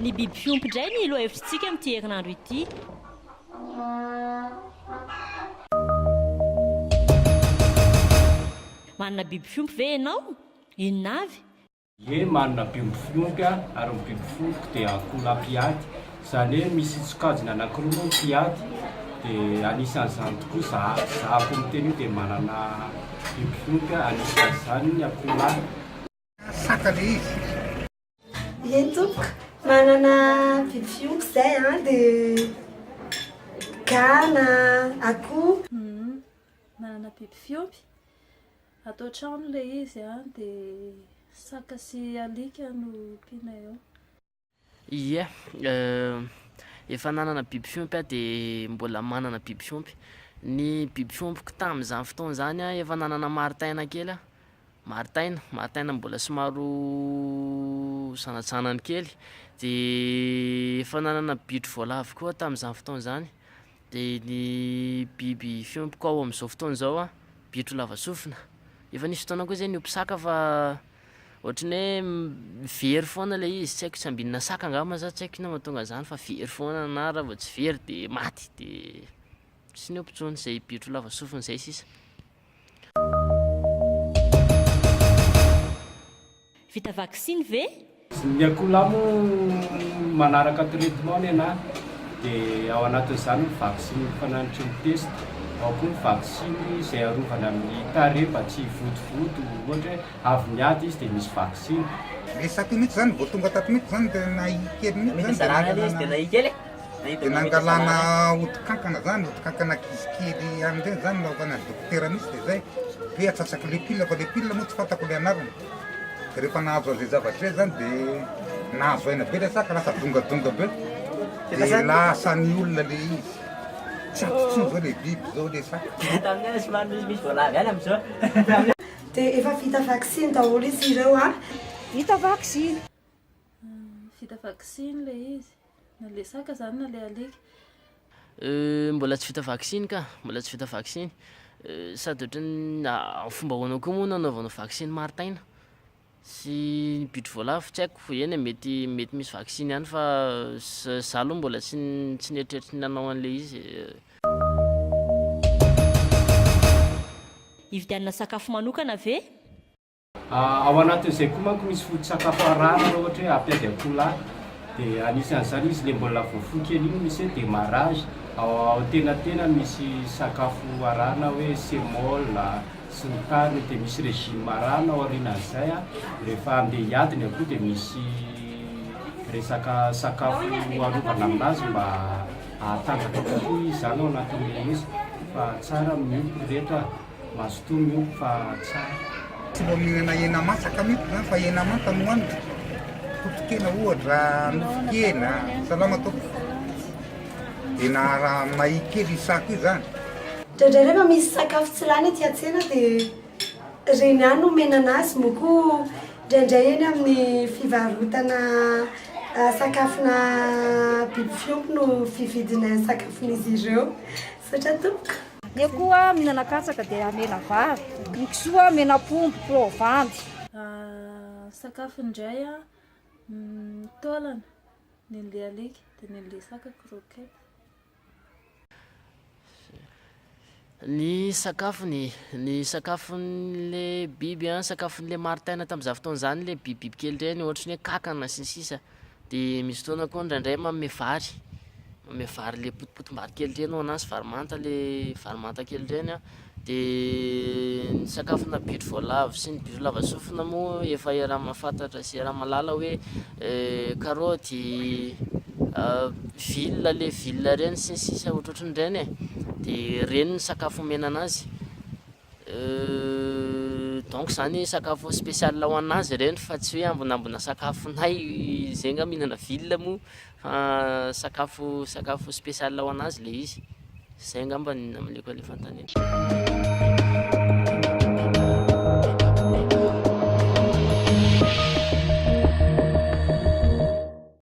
ny biby fiompy indray ny loha hevitritsika amin'ity herinandro ity. Manana biby fiompy ve ianao? Inona avy? Ie, manana biby fiompy ary ny biby fiompy dia akoholapiady. Izany hoe misy sokajina anankiroa no piady dia anisan'izany tokoa zahako miteny io dia manana biby fiompy anisan'izany ny akoholahy. Saka le izy. Ie tompoko, manana biby fiompy zay dia gana, akoho. Manana biby fiompy atao trano le izy dia saka sy alika no mpiana eo. Ie, efa nanana biby fiompy dia mbola manana biby fiompy. Ny biby fiompiko tamin'izany fotoana izany efa nanana maritaina kely maritaina mbola somaro sanatsanany kely, dia efa nanana bitro voalavo koa tamin'izany fotoana izany. Dia ny biby fiompiko ao amin'izao fotoana izao bitro lava sofina. Efa nisy fotoana koa zay ny ompisaka fa ohatrany hoe very foana le izy, tsy haiko tsy ambinina saka angamba za, tsy haiko na mahatonga zany fa very foana, na raha vao tsy very dia maty, dia tsy ny ompitsony zay bitro lava sofina zay sisa. Vita vaksiny ve? Ny akoholahy moa manaraka traitement ny anahy dia ao anatin'izany ny vaksiny fananitry ny test, ao koa ny vaksiny izay arovana amin'ny tarehy mba tsy votovoto, ohatra hoe avy miady izy dia misy vaksiny. Le saka mihitsy zany vao tonga tato mihitsy zany dia naikely mihitsy zany dia nangalana hodi-kankana zany, hodi-kankana kizikely amin'ireny zany naovana dokotera mihitsy dia zay hoe atsasaky le pile, fa le pile moa tsy fantako le anarany. Dia rehefa nahazo an'izay zavatra zany dia nahazo aina be le saka, lasa dongadonga be dia lasa ny olona le izy. Tsy ampitsiny zao le biby zao le saka. Dia efa vita vaksiny daholo izy ireo Vita vaksiny. Vita vaksiny le izy, na le saka zany na le alika. Mbola tsy vita vaksiny ka, mbola tsy vita vaksiny. Sady ohatrany fomba ahoana koa moa nanaovanao vaksiny maritaina sy bitro voalavo, tsy haiko eny mety misy vaksiny ihany fa za aloha mbola tsy nieritreritry nanao an'le izy. Hividianana sakafo manokana ve? Ao anatin'izay koa manko misy foto-tsakafo arahana ohatra hoe ampiady akoholahy, dia anisan'izany izy le mbola voafoy kely iny misy hoe démarrage. Ao tenatena misy sakafo arahana hoe semola sy ny tariny, dia misy régime arahana ao aorianan'izay rehefa andeha hiady ny akoho dia misy resaka sakafo arovana aminazy mba ahatanjaka kokoa izany ao anatin'ilay izy, fa tsara miompy rehetra mazotoa miompy fa tsara. Tsy mba mihinana hena masaka mihitsy zany fa hena manta no hoanitra, totokena ohatra, nofokena, salama tompoko. Dia na raha may kely saka io zany. Indraindray rehefa misy sakafo tsy lany aty an-tsena dia reny ihany no omena anazy, moko indraindray eny amin'ny fivarotana sakafona biby fiompy no fividina sakafon'izy ireo. Saotra tompoko. Ny koa mihinana katsaka dia mena vary, ny kisoa mena pombo provandy. Sakafo indray taolana, ny le alika dia ny le saka croquette. Ny sakafon'le biby sakafon'le maritaina tamin'izany fotoana izany le bibibiby kely ireny ohatrany hoe kankana sy ny sisa, dia misy fotoana koa indraindray manome vary le potipotim-bary kely ireny ao anazy, vary manta kely ireny dia ny sakafona bitro voalavo sy ny bitro lava sofina moa efa raha mahafantatra sy raha mahalala hoe karaoty, villa le villa ireny sy ny sisa ohatrohatran'ireny dia reny ny sakafo omena anazy. Donc zany sakafo spécial ho anazy ireny fa tsy hoe ambonambona sakafonay zay nga mihinana villa moa, fa sakafo spécial ho anazy le izy. Zay ngamba amin'ilay koa le fantanina.